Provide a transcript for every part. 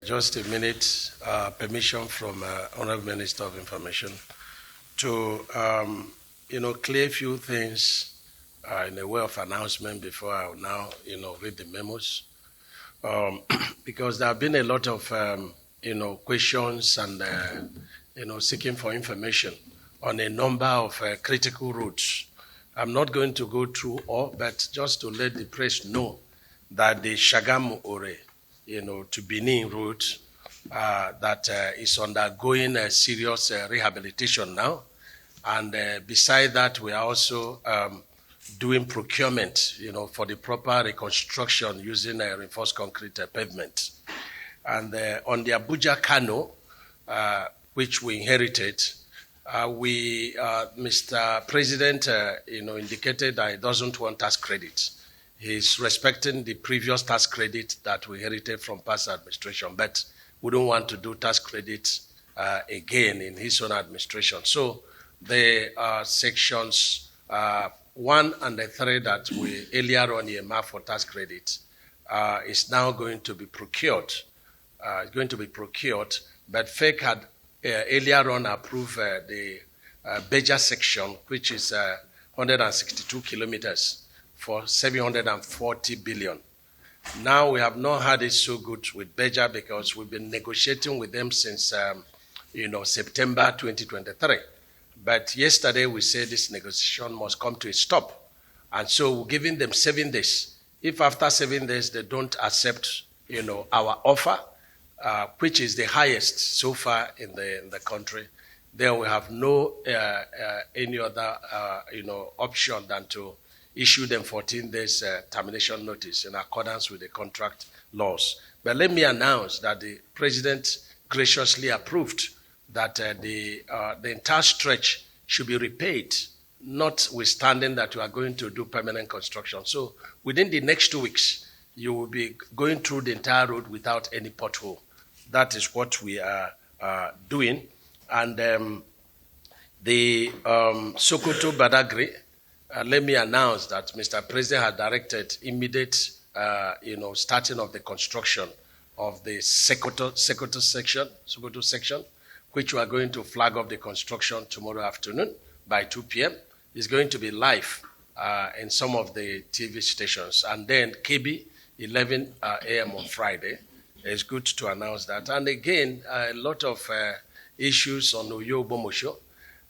just a minute, permission from Honorable Minister of Information to, clear a few things in a way of announcement before I will now, read the memos. Because there have been a lot of, questions and, seeking for information on a number of critical routes. I'm not going to go through all, but just to let the press know that the Shagamu-Ore, to Benin route that is undergoing a serious rehabilitation now. And beside that, we are also doing procurement, for the proper reconstruction using reinforced concrete pavement. And on the Abuja-Kano, which we inherited, Mr. President, indicated that he doesn't want tax credit. He's respecting the previous tax credit that we inherited from past administration, but we don't want to do tax credit again in his own administration. So the sections 1 and 3 that we earlier on earmarked for tax credit is now going to be procured. But FEC had earlier on approved the Beja section, which is 162 kilometers for 740 billion. Now we have not had it so good with Beja because we've been negotiating with them since September 2023. But yesterday we said this negotiation must come to a stop. And so we're giving them 7 days. If after 7 days they don't accept our offer, which is the highest so far in the country, then we have no any other option than to issue them 14 days termination notice in accordance with the contract laws. But let me announce that the President graciously approved that the entire stretch should be repaid, notwithstanding that we are going to do permanent construction. So within the next 2 weeks, you will be going through the entire road without any pothole. That is what we are doing. And the Sokoto Badagry, let me announce that Mr. President had directed immediate, starting of the construction of the Sokoto section, which we are going to flag off the construction tomorrow afternoon by 2 p.m. It's going to be live in some of the TV stations. And then KB, 11 a.m. on Friday. It's good to announce that. And again, a lot of issues on Oyo Bomosho.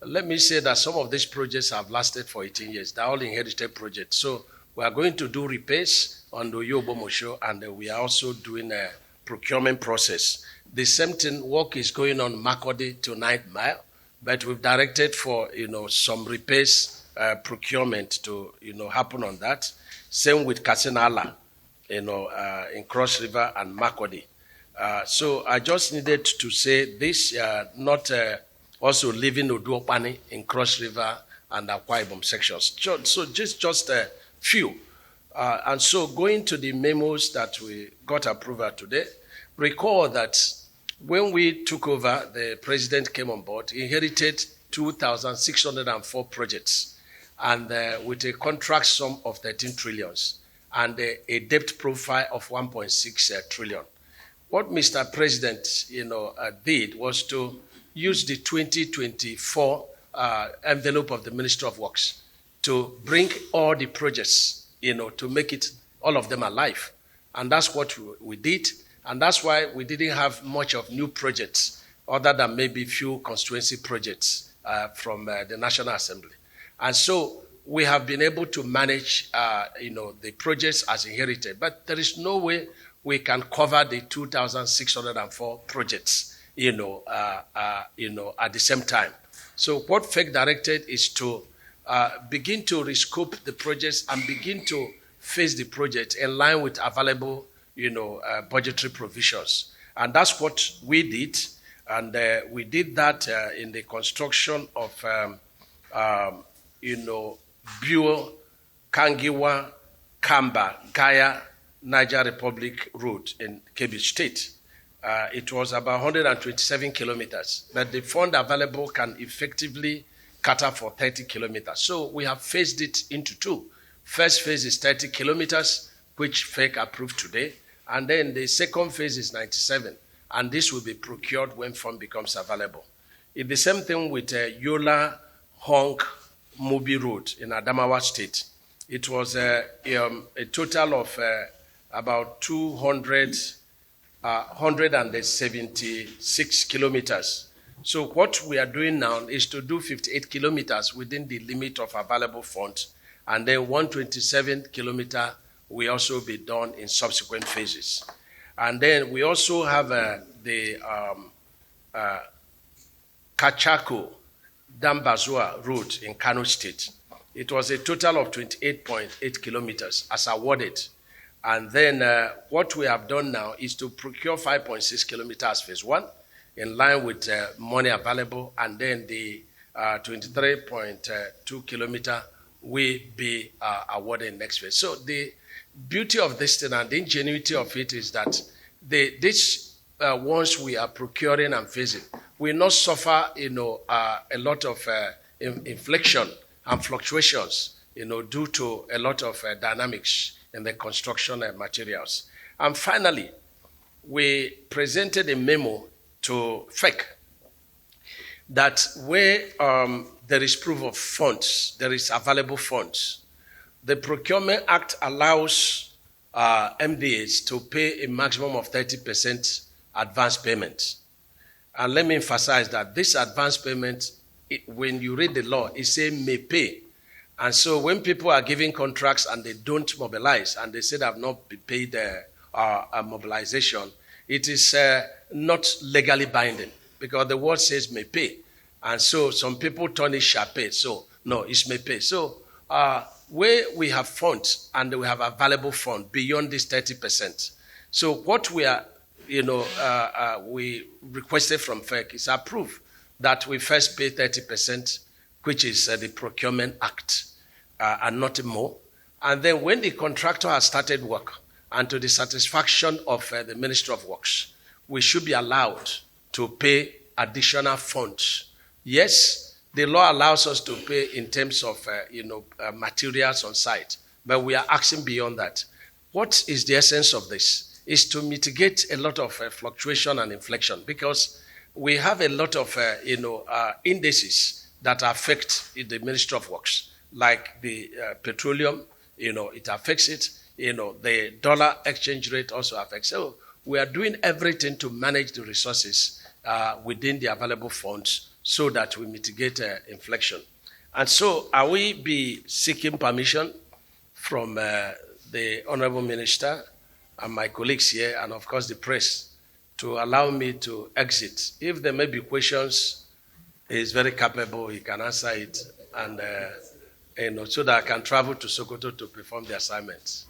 Let me say that some of these projects have lasted for 18 years. They're all inherited projects. So we are going to do repairs on the Oyo Bomosho, and we are also doing a procurement process. The same thing, work is going on Makodi to 9th Mile, but we've directed for, some repairs procurement to, happen on that. Same with Kasinala, in Cross River and Makodi. So I just needed to say this, not also leaving Oduopani in Cross River and Akwa Ibom sections. So just a few. And so going to the memos that we got approval today, recall that when we took over, the president came on board, he inherited 2,604 projects, and with a contract sum of 13 trillions and a debt profile of 1.6 trillion. What Mr. President, did was to use the 2024 envelope of the Ministry of Works to bring all the projects, to make it, all of them alive. And that's what we did. And that's why we didn't have much of new projects other than maybe few constituency projects from the National Assembly. And so we have been able to manage, the projects as inherited. But there is no way we can cover the 2,604 projects, at the same time. So what FEC directed is to begin to rescope the projects and begin to face the project in line with available, budgetary provisions. And that's what we did. And we did that in the construction of, Buo, Kangiwa, Kamba, Gaya, Niger Republic Road in Kebbi State. It was about 127 kilometers, but the fund available can effectively cater for 30 kilometers. So we have phased it into 2. First phase is 30 kilometers, which FEC approved today, and then the second phase is 97. and this will be procured when fund becomes available. It's the same thing with Yola Hong Mubi Road in Adamawa State. It was a total of about 176 kilometers. So what we are doing now is to do 58 kilometers within the limit of available funds, and then 127 kilometers will also be done in subsequent phases. And then we also have the Kachako Dambazua route in Kano State. It was a total of 28.8 kilometers as awarded. And then what we have done now is to procure 5.6 kilometers phase one, in line with money available, and then the 23.2 kilometer will be awarded next phase. So the beauty of this thing and the ingenuity of it is that once we are procuring and phasing, we not suffer, a lot of inflection and fluctuations, due to a lot of dynamics in the construction materials. And finally, we presented a memo to FEC that where there is proof of funds, there is available funds. The Procurement Act allows MDAs to pay a maximum of 30% advance payment. And let me emphasize that this advance payment, when you read the law, it says may pay. And so when people are giving contracts and they don't mobilize and they say they have not been paid a mobilization, it is not legally binding because the word says may pay. And so some people turn it shall pay. So no, it's may pay. So where we have funds and we have available fund beyond this 30%. So what we are, we requested from FEC is approve that we first pay 30%, which is the Procurement Act, and not more. And then when the contractor has started work, and to the satisfaction of the Ministry of Works, we should be allowed to pay additional funds. Yes, the law allows us to pay in terms of materials on site, but we are asking beyond that. What is the essence of this? Is to mitigate a lot of fluctuation and inflection, because we have a lot of indices that affect the Ministry of Works, like the petroleum, it affects it. The dollar exchange rate also affects. So we are doing everything to manage the resources within the available funds so that we mitigate inflation. And so I will be seeking permission from the Honorable Minister and my colleagues here, and of course the press, to allow me to exit. If there may be questions, he is very capable, he can answer it, and so that I can travel to Sokoto to perform the assignments.